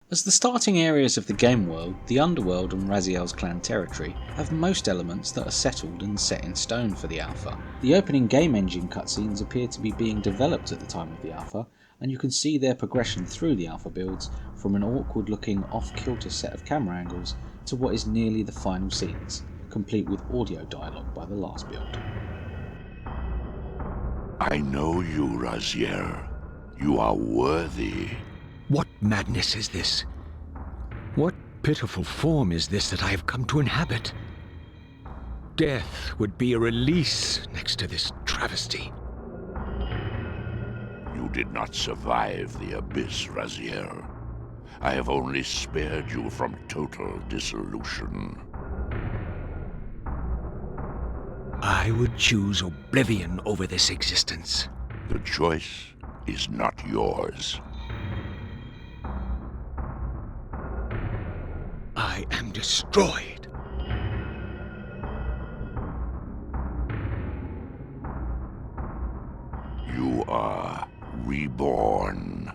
As the starting areas of the game world, the Underworld and Raziel's clan territory have most elements that are settled and set in stone for the alpha. The opening game engine cutscenes appear to be being developed at the time of the alpha, and you can see their progression through the alpha builds from an awkward looking off-kilter set of camera angles to what is nearly the final scenes, complete with audio dialogue by the last build. I know you, Raziel. You are worthy. What madness is this? What pitiful form is this that I have come to inhabit? Death would be a release next to this travesty. You did not survive the abyss, Raziel. I have only spared you from total dissolution. I would choose oblivion over this existence. The choice is not yours. I am destroyed. You are reborn.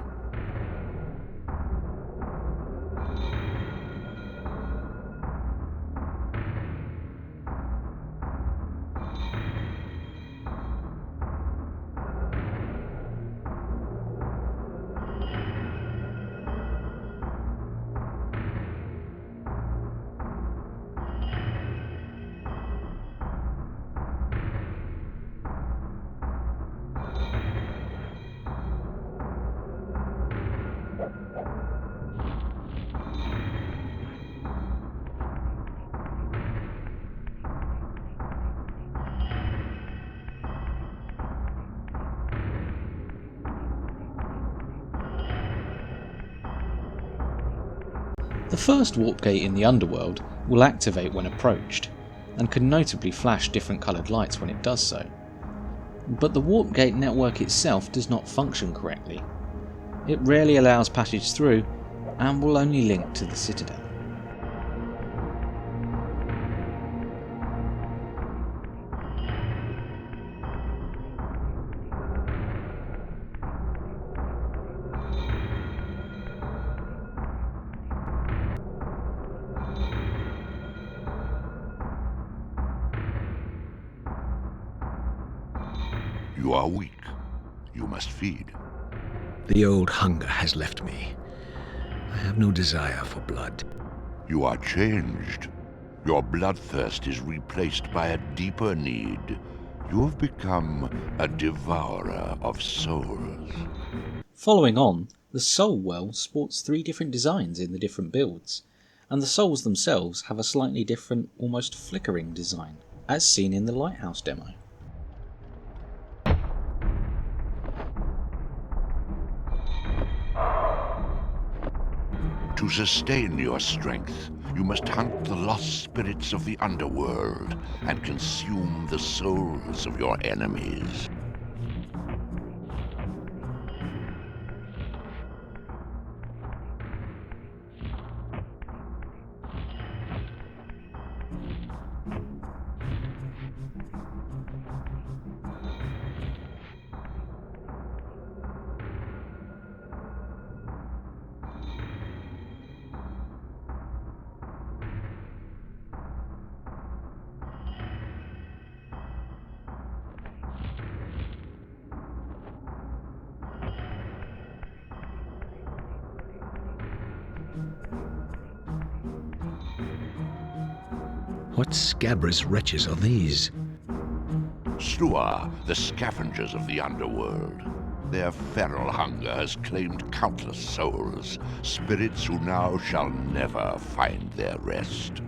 The first warp gate in the Underworld will activate when approached, and can notably flash different coloured lights when it does so. But the warp gate network itself does not function correctly. It rarely allows passage through, and will only link to the Citadel. You are weak. You must feed. The old hunger has left me. I have no desire for blood. You are changed. Your bloodthirst is replaced by a deeper need. You have become a devourer of souls. Following on, the Soul Well sports 3 different designs in the different builds, and the souls themselves have a slightly different, almost flickering design, as seen in the Lighthouse demo. To sustain your strength, you must hunt the lost spirits of the Underworld and consume the souls of your enemies. What scabrous wretches are these? Slua, the scavengers of the Underworld. Their feral hunger has claimed countless souls, spirits who now shall never find their rest.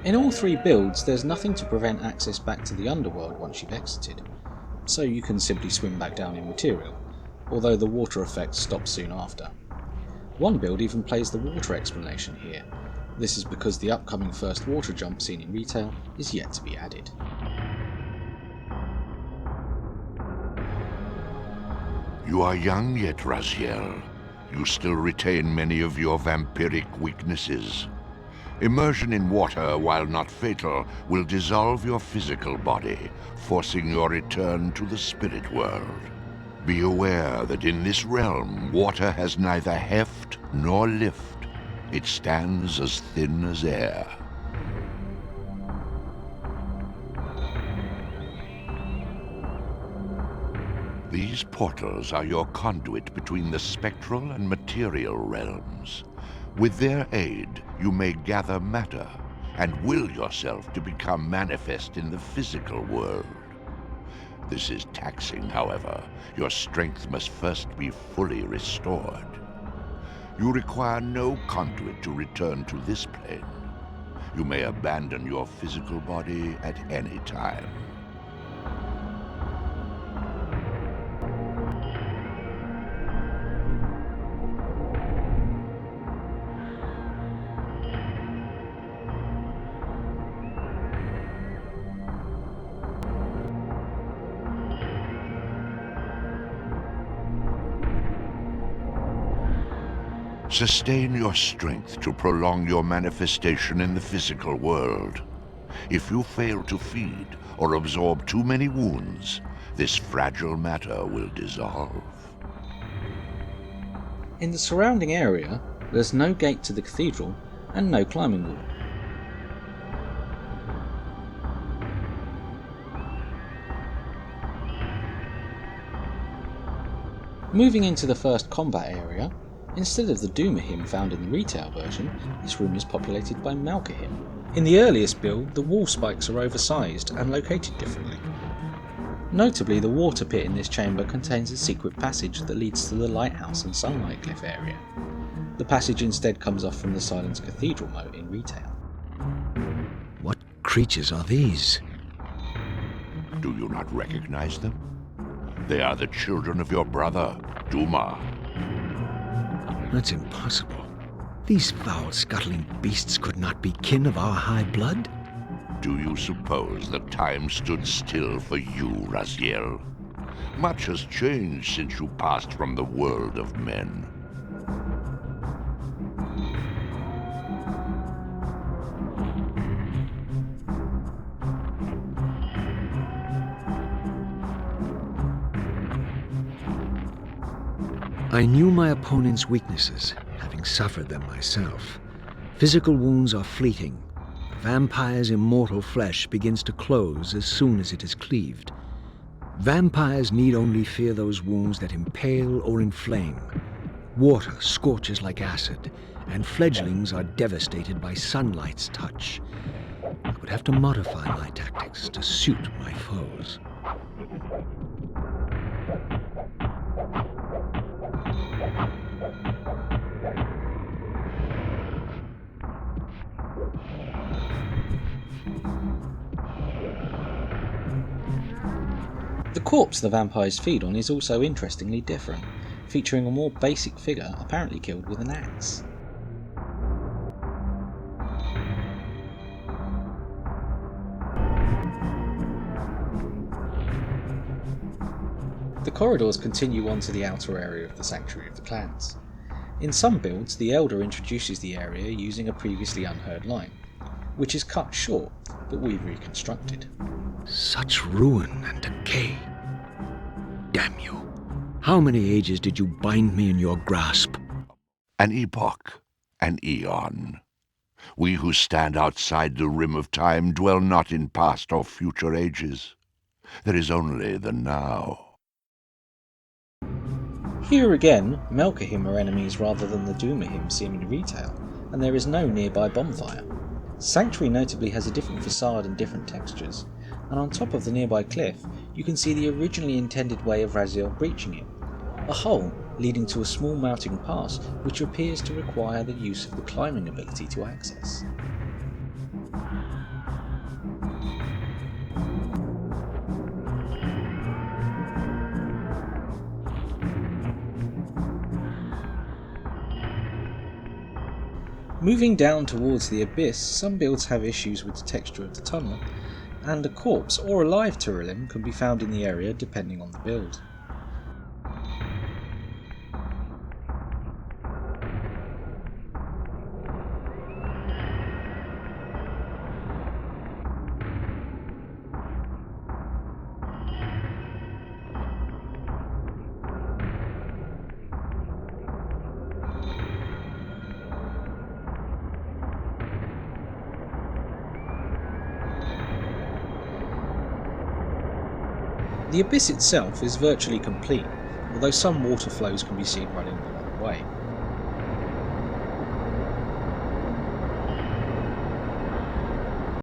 In all 3 builds, there's nothing to prevent access back to the Underworld once you've exited, so you can simply swim back down in material, although the water effect stops soon after. One build even plays the water explanation here. This is because the upcoming first water jump seen in retail is yet to be added. You are young yet, Raziel. You still retain many of your vampiric weaknesses. Immersion in water, while not fatal, will dissolve your physical body, forcing your return to the spirit world. Be aware that in this realm, water has neither heft nor lift. It stands as thin as air. These portals are your conduit between the spectral and material realms. With their aid, you may gather matter and will yourself to become manifest in the physical world. This is taxing, however. Your strength must first be fully restored. You require no conduit to return to this plane. You may abandon your physical body at any time. Sustain your strength to prolong your manifestation in the physical world. If you fail to feed or absorb too many wounds, this fragile matter will dissolve. In the surrounding area, there's no gate to the cathedral and no climbing wall. Moving into the first combat area, instead of the Doomahim found in the retail version, this room is populated by Malkahim. In the earliest build, the wall spikes are oversized and located differently. Notably, the water pit in this chamber contains a secret passage that leads to the lighthouse and sunlight glyph area. The passage instead comes off from the Silence Cathedral moat in retail. What creatures are these? Do you not recognize them? They are the children of your brother, Duma. That's impossible. These foul, scuttling beasts could not be kin of our high blood? Do you suppose that time stood still for you, Raziel? Much has changed since you passed from the world of men. I knew my opponent's weaknesses, having suffered them myself. Physical wounds are fleeting. A vampire's immortal flesh begins to close as soon as it is cleaved. Vampires need only fear those wounds that impale or inflame. Water scorches like acid, and fledglings are devastated by sunlight's touch. I would have to modify my tactics to suit my foes. The corpse the vampires feed on is also interestingly different, featuring a more basic figure apparently killed with an axe. The corridors continue on to the outer area of the Sanctuary of the Clans. In some builds, the Elder introduces the area using a previously unheard line, which is cut short, but we've reconstructed. Such ruin and decay. Damn you. How many ages did you bind me in your grasp? An epoch, an eon. We who stand outside the rim of time dwell not in past or future ages. There is only the now. Here again, Malkahim are enemies rather than the Doomahim seen in retail, and there is no nearby bonfire. Sanctuary notably has a different facade and different textures, and on top of the nearby cliff you can see the originally intended way of Raziel breaching it, a hole leading to a small mounting pass which appears to require the use of the climbing ability to access. Moving down towards the abyss, some builds have issues with the texture of the tunnel, and a corpse or a live Turalim can be found in the area depending on the build. The abyss itself is virtually complete, although some water flows can be seen running the wrong way.